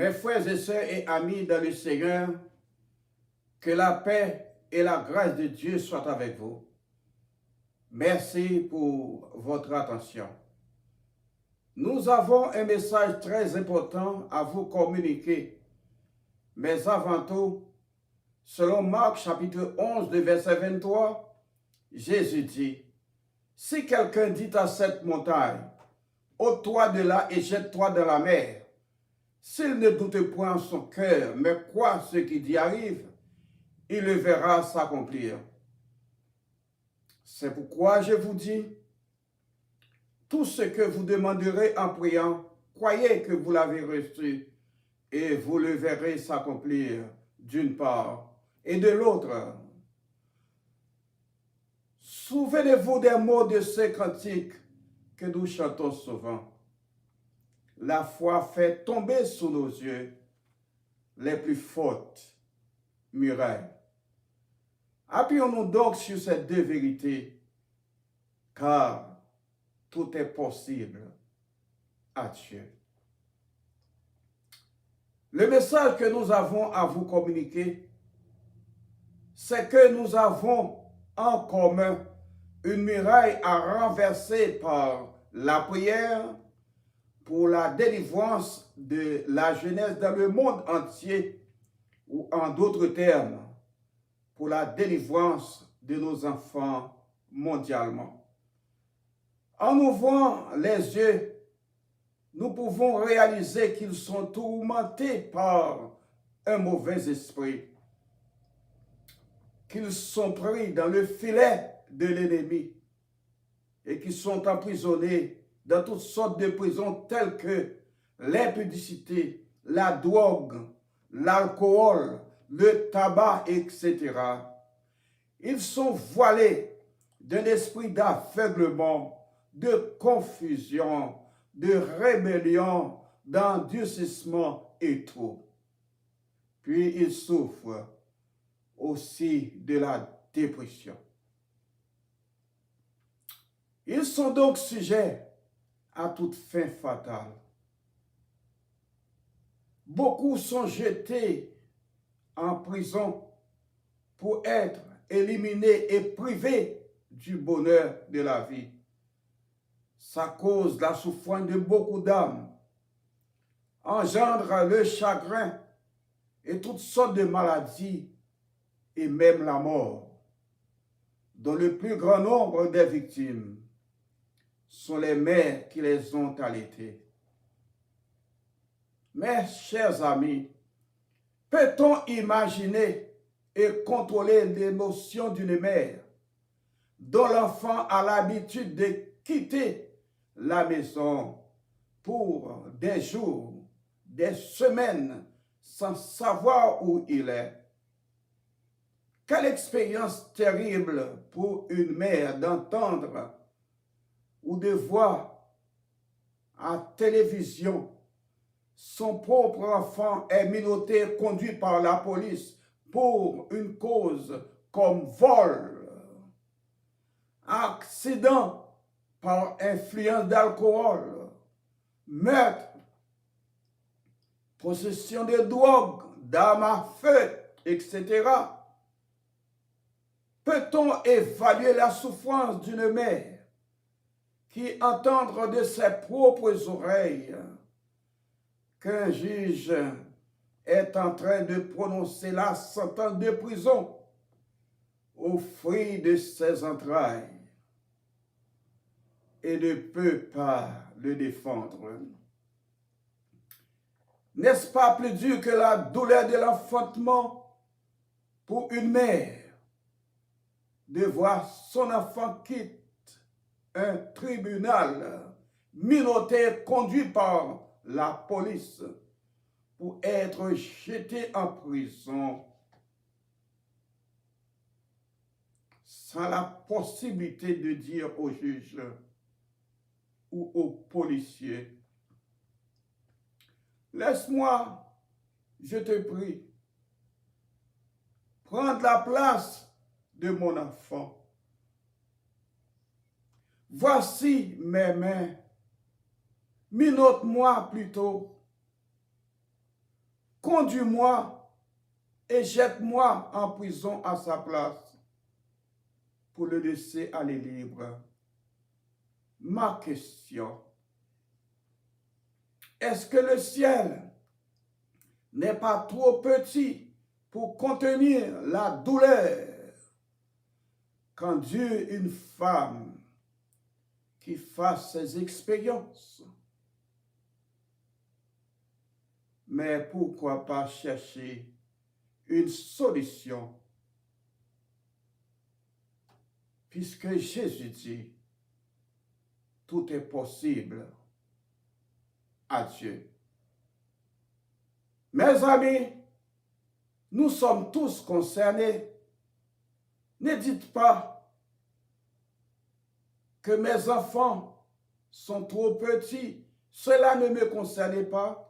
Mes frères et sœurs et amis dans le Seigneur, que la paix et la grâce de Dieu soient avec vous. Merci pour votre attention. Nous avons un message très important à vous communiquer. Mais avant tout, selon Marc chapitre 11, de verset 23, Jésus dit, « Si quelqu'un dit à cette montagne, ôte-toi de là et jette-toi dans la mer, s'il ne doute point en son cœur, mais croit ce qui dit arrive, il le verra s'accomplir. C'est pourquoi je vous dis, tout ce que vous demanderez en priant, croyez que vous l'avez reçu et vous le verrez s'accomplir d'une part et de l'autre. » Souvenez-vous des mots de ce cantique que nous chantons souvent. La foi fait tomber sous nos yeux les plus fortes murailles. Appuyons-nous donc sur ces deux vérités, car tout est possible à Dieu. Le message que nous avons à vous communiquer, c'est que nous avons en commun une muraille à renverser par la prière pour la délivrance de la jeunesse dans le monde entier, ou en d'autres termes, pour la délivrance de nos enfants mondialement. En ouvrant les yeux, nous pouvons réaliser qu'ils sont tourmentés par un mauvais esprit, qu'ils sont pris dans le filet de l'ennemi et qu'ils sont emprisonnés dans toutes sortes de prisons telles que l'impudicité, la drogue, l'alcool, le tabac, etc. Ils sont voilés d'un esprit d'aveuglement, de confusion, de rébellion, d'endurcissement et tout. Puis ils souffrent aussi de la dépression. Ils sont donc sujets à toute fin fatale. Beaucoup sont jetés en prison pour être éliminés et privés du bonheur de la vie. Ça cause la souffrance de beaucoup d'âmes, engendre le chagrin et toutes sortes de maladies et même la mort, dont le plus grand nombre des victimes sont les mères qui les ont allaitées. Mes chers amis, peut-on imaginer et contrôler l'émotion d'une mère dont l'enfant a l'habitude de quitter la maison pour des jours, des semaines, sans savoir où il est? Quelle expérience terrible pour une mère d'entendre ou de voir à télévision son propre enfant est menotté, conduit par la police pour une cause comme vol, accident par influence d'alcool, meurtre, possession de drogue, d'armes à feu, etc. Peut-on évaluer la souffrance d'une mère qui entend de ses propres oreilles qu'un juge est en train de prononcer la sentence de prison au fruit de ses entrailles et ne peut pas le défendre? N'est-ce pas plus dur que la douleur de l'enfantement pour une mère de voir son enfant quitter un tribunal menotté, conduit par la police pour être jeté en prison sans la possibilité de dire au juge ou au policier, « Laisse-moi, je te prie, prendre la place de mon enfant. Voici mes mains, minote-moi plutôt. conduis-moi et jette-moi en prison à sa place pour le laisser aller libre. Ma question, est-ce que le ciel n'est pas trop petit pour contenir la douleur quand Dieu une femme qui fasse ces expériences? Mais pourquoi pas chercher une solution, puisque Jésus dit, tout est possible à Dieu. Mes amis, nous sommes tous concernés. Ne dites pas que mes enfants sont trop petits. Cela ne me concerne pas.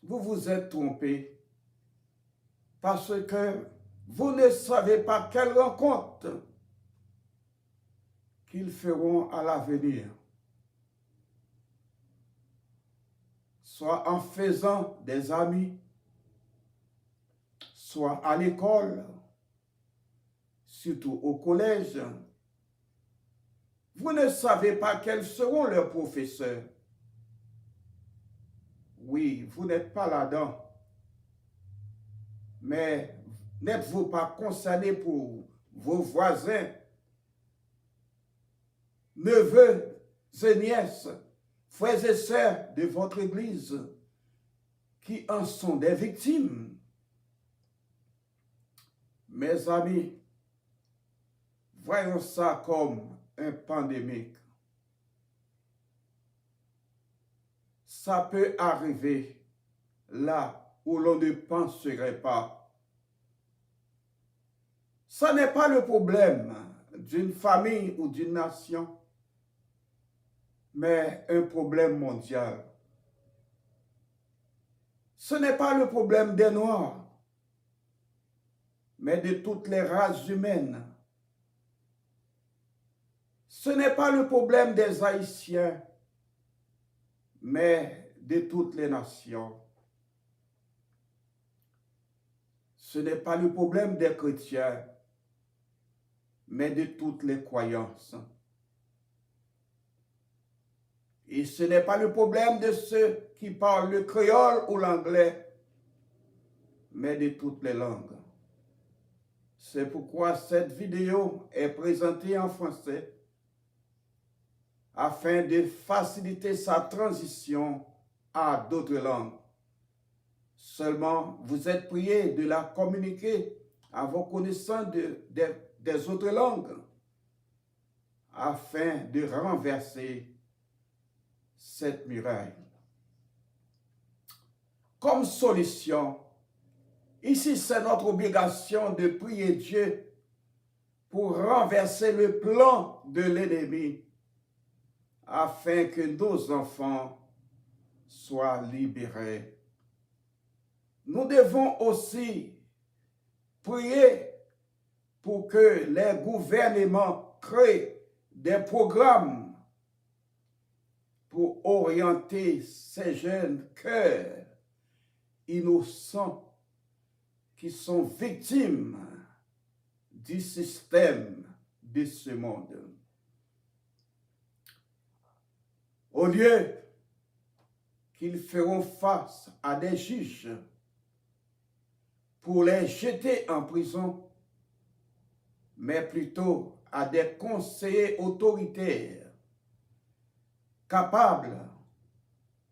Vous vous êtes trompé parce que vous ne savez pas quelle rencontre qu'ils feront à l'avenir. Soit en faisant des amis, soit à l'école, surtout au collège. Vous ne savez pas quels seront leurs professeurs. Oui, vous n'êtes pas là-dedans. Mais n'êtes-vous pas concerné pour vos voisins, neveux et nièces, frères et sœurs de votre Église, qui en sont des victimes? Mes amis, voyons ça comme une pandémie. Ça peut arriver là où l'on ne penserait pas. Ce n'est pas le problème d'une famille ou d'une nation, mais un problème mondial. Ce n'est pas le problème des Noirs, mais de toutes les races humaines. Ce n'est pas le problème des Haïtiens, mais de toutes les nations. Ce n'est pas le problème des chrétiens, mais de toutes les croyances. Et ce n'est pas le problème de ceux qui parlent le créole ou l'anglais, mais de toutes les langues. C'est pourquoi cette vidéo est présentée en français afin de faciliter sa transition à d'autres langues. Seulement, vous êtes priés de la communiquer à vos connaissants des autres langues afin de renverser cette muraille. Comme solution, ici c'est notre obligation de prier Dieu pour renverser le plan de l'ennemi afin que nos enfants soient libérés. Nous devons aussi prier pour que les gouvernements créent des programmes pour orienter ces jeunes cœurs innocents qui sont victimes du système de ce monde. Au lieu qu'ils feront face à des juges pour les jeter en prison, mais plutôt à des conseillers autoritaires capables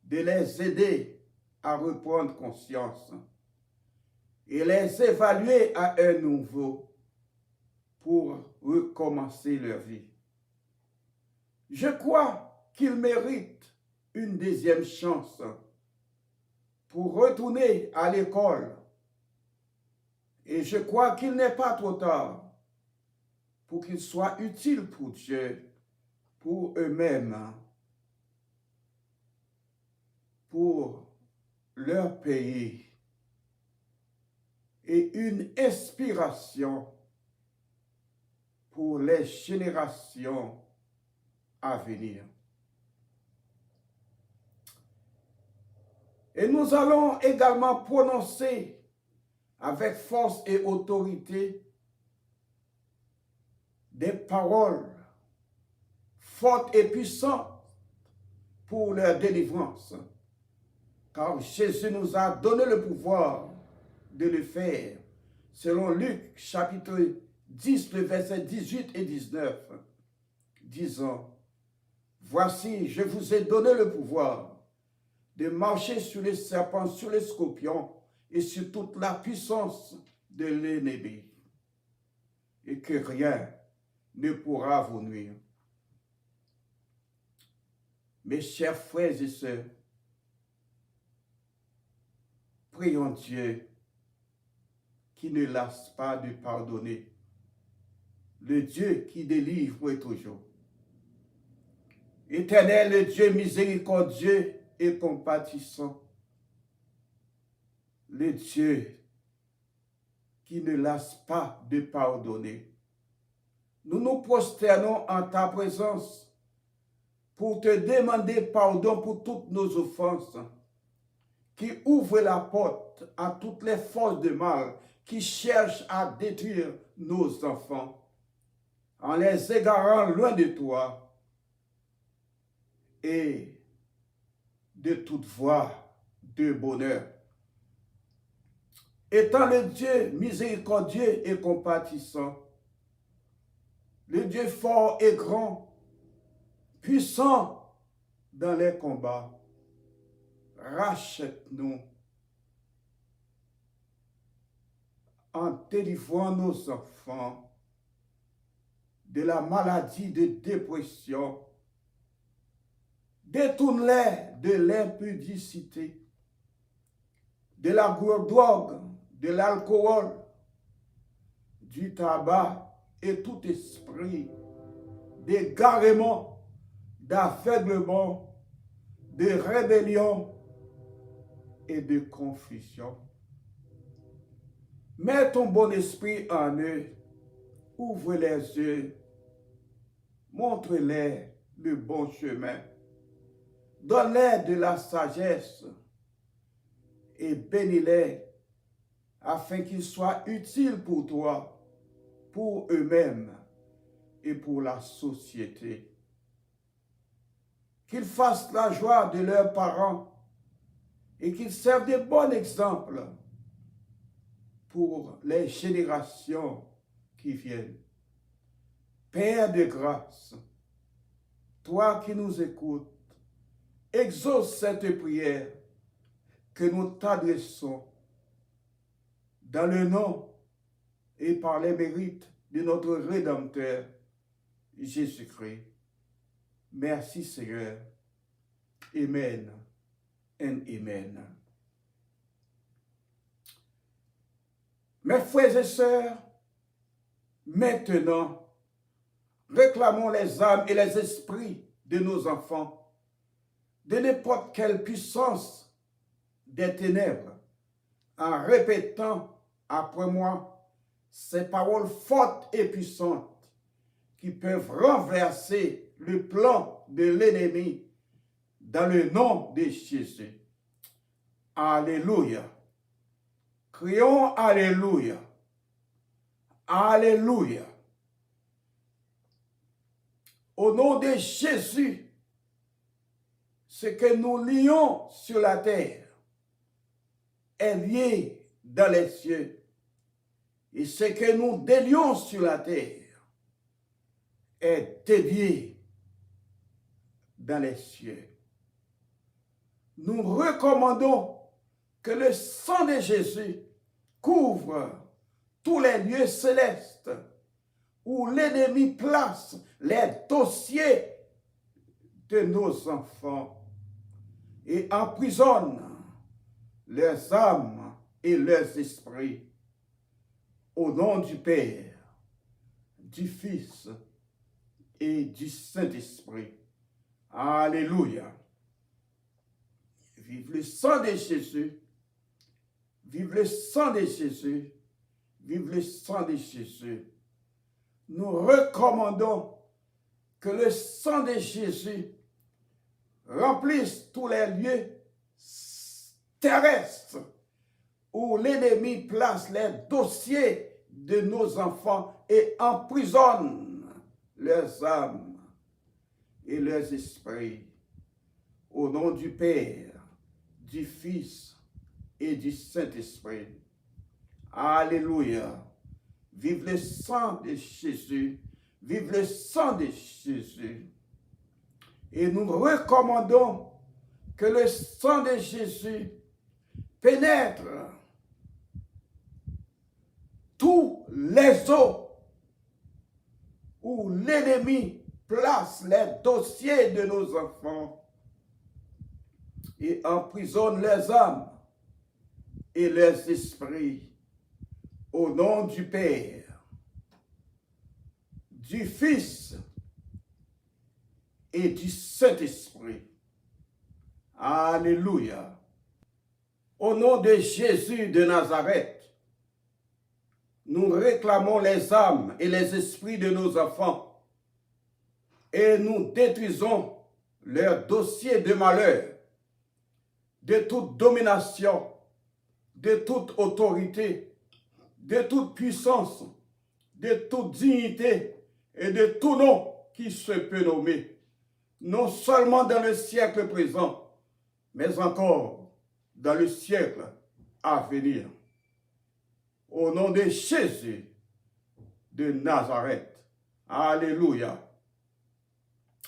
de les aider à reprendre conscience et les évaluer à un nouveau pour recommencer leur vie. Je crois qu'ils méritent une deuxième chance pour retourner à l'école. Et je crois qu'il n'est pas trop tard pour qu'ils soient utiles pour Dieu, pour eux-mêmes, pour leur pays et une inspiration pour les générations à venir. Et nous allons également prononcer avec force et autorité des paroles fortes et puissantes pour leur délivrance. Car Jésus nous a donné le pouvoir de le faire. Selon Luc chapitre 10, le verset 18 et 19, disant, « Voici, je vous ai donné le pouvoir de marcher sur les serpents, sur les scorpions et sur toute la puissance de l'ennemi, et que rien ne pourra vous nuire. » Mes chers frères et sœurs, prions Dieu qui ne lasse pas de pardonner, le Dieu qui délivre pour toujours. Éternel, le Dieu miséricordieux et compatissant, le Dieu qui ne lasse pas de pardonner. Nous nous prosternons en ta présence pour te demander pardon pour toutes nos offenses, qui ouvrent la porte à toutes les forces de mal qui cherchent à détruire nos enfants, en les égarant loin de toi et de toute voie de bonheur. Étant le Dieu miséricordieux et compatissant, le Dieu fort et grand, puissant dans les combats, rachète-nous en délivrant nos enfants de la maladie de dépression. Détourne-les de l'impudicité, de la drogue, de l'alcool, du tabac et tout esprit d'égarement, d'aveuglement, de rébellion et de confusion. Mets ton bon esprit en eux, ouvre les yeux, montre-les le bon chemin, donne-les de la sagesse et bénis-les afin qu'ils soient utiles pour toi, pour eux-mêmes et pour la société. Qu'ils fassent la joie de leurs parents et qu'ils servent de bons exemples pour les générations qui viennent. Père de grâce, toi qui nous écoutes, exauce cette prière que nous t'adressons dans le nom et par les mérites de notre Rédempteur, Jésus-Christ. Merci Seigneur. Amen and amen. Mes frères et sœurs, maintenant, réclamons les âmes et les esprits de nos enfants de n'importe quelle puissance des ténèbres en répétant après moi ces paroles fortes et puissantes qui peuvent renverser le plan de l'ennemi dans le nom de Jésus. Alléluia. Crions Alléluia. Alléluia. Au nom de Jésus, ce que nous lions sur la terre est lié dans les cieux. Et ce que nous délions sur la terre est délié dans les cieux. Nous recommandons que le sang de Jésus couvre tous les lieux célestes où l'ennemi place les dossiers de nos enfants et emprisonne leurs âmes et leurs esprits. Au nom du Père, du Fils et du Saint-Esprit. Alléluia. Vive le sang de Jésus. Vive le sang de Jésus. Vive le sang de Jésus. Nous recommandons que le sang de Jésus remplisse tous les lieux terrestre où l'ennemi place les dossiers de nos enfants et emprisonne leurs âmes et leurs esprits. Au nom du Père, du Fils et du Saint-Esprit. Alléluia. Vive le sang de Jésus. Vive le sang de Jésus. Et nous recommandons que le sang de Jésus pénètre tous les os où l'ennemi place les dossiers de nos enfants et emprisonne leurs âmes et leurs esprits. Au nom du Père, du Fils et du Saint-Esprit. Alléluia. Au nom de Jésus de Nazareth, nous réclamons les âmes et les esprits de nos enfants et nous détruisons leur dossier de malheur, de toute domination, de toute autorité, de toute puissance, de toute dignité et de tout nom qui se peut nommer, non seulement dans le siècle présent, mais encore dans le siècle à venir. Au nom de Jésus de Nazareth. Alléluia.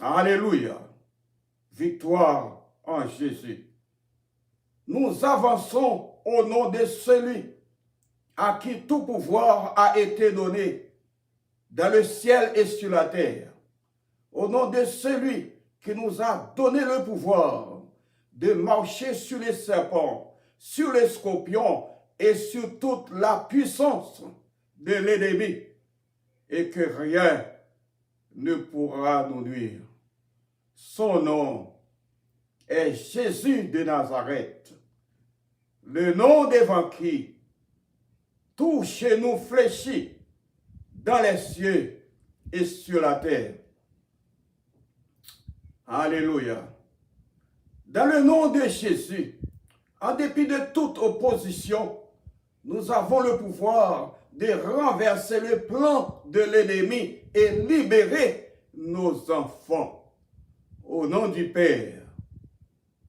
Alléluia. Victoire en Jésus. Nous avançons au nom de celui à qui tout pouvoir a été donné dans le ciel et sur la terre. Au nom de celui qui nous a donné le pouvoir de marcher sur les serpents, sur les scorpions et sur toute la puissance de l'ennemi, et que rien ne pourra nous nuire. Son nom est Jésus de Nazareth, le nom devant qui tout chez nous fléchit dans les cieux et sur la terre. Alléluia. Dans le nom de Jésus, en dépit de toute opposition, nous avons le pouvoir de renverser le plan de l'ennemi et libérer nos enfants. Au nom du Père,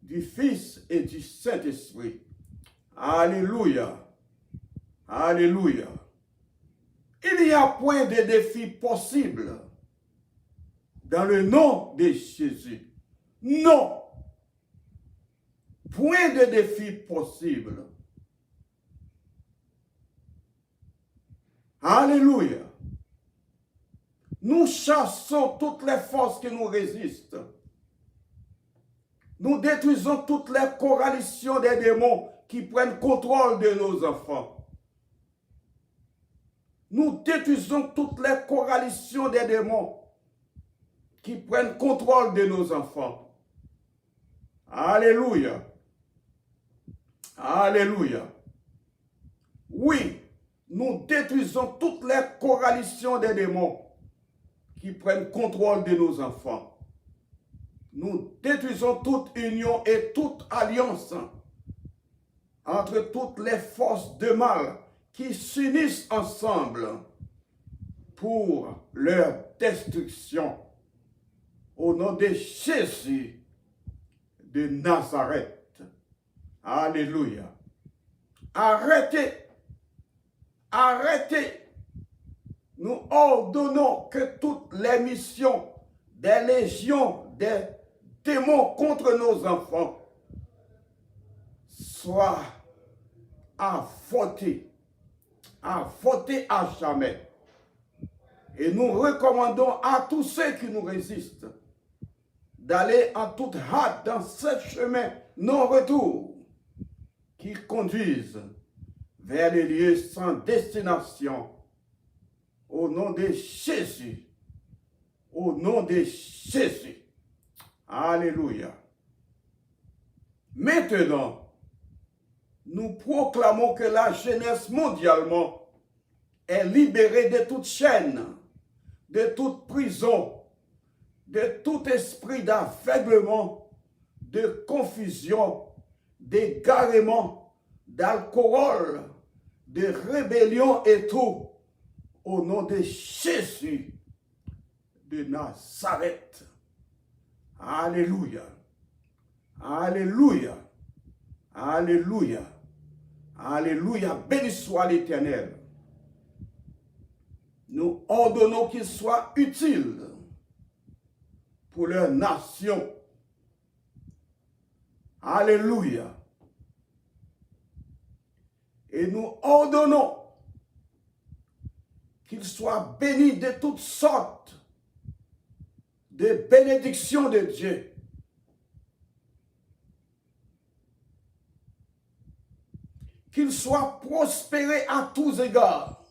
du Fils et du Saint-Esprit. Alléluia. Alléluia. Il n'y a point de défi possible dans le nom de Jésus. Non. Point de défi possible. Alléluia. Nous chassons toutes les forces qui nous résistent. Nous détruisons toutes les coalitions des démons qui prennent contrôle de nos enfants. Nous détruisons toutes les coalitions des démons qui prennent contrôle de nos enfants. Alléluia. Alléluia. Oui, nous détruisons toutes les coalitions des démons qui prennent contrôle de nos enfants. Nous détruisons toute union et toute alliance entre toutes les forces de mal qui s'unissent ensemble pour leur destruction. Au nom de Jésus de Nazareth. Alléluia. Arrêtez. Arrêtez. Nous ordonnons que toutes les missions des légions, des démons contre nos enfants soient avortées à jamais. Et nous recommandons à tous ceux qui nous résistent d'aller en toute hâte dans ce chemin non-retour qui conduisent vers les lieux sans destination. Au nom de Jésus. Au nom de Jésus. Alléluia. Maintenant, nous proclamons que la jeunesse mondialement est libérée de toute chaîne, de toute prison, de tout esprit d'aveuglement, de confusion d'égarement, d'alcool, de rébellion et tout. Au nom de Jésus de Nazareth. Alléluia. Alléluia. Alléluia. Alléluia. Béni soit l'Éternel. Nous ordonnons qu'il soit utile pour leur nation. Alléluia. Et nous ordonnons qu'il soit béni de toutes sortes de bénédictions de Dieu. Qu'il soit prospéré à tous égards.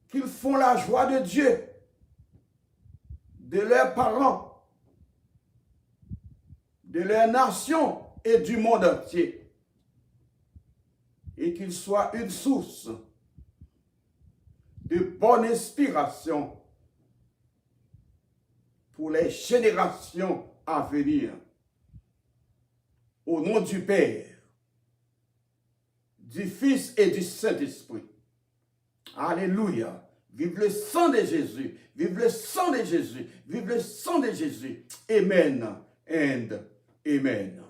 Qu'ils font la joie de Dieu, de leurs parents, de leur nation et du monde entier. Et qu'il soit une source de bonne inspiration pour les générations à venir. Au nom du Père, du Fils et du Saint-Esprit. Alléluia. Vive le sang de Jésus. Vive le sang de Jésus. Vive le sang de Jésus. Amen and amen.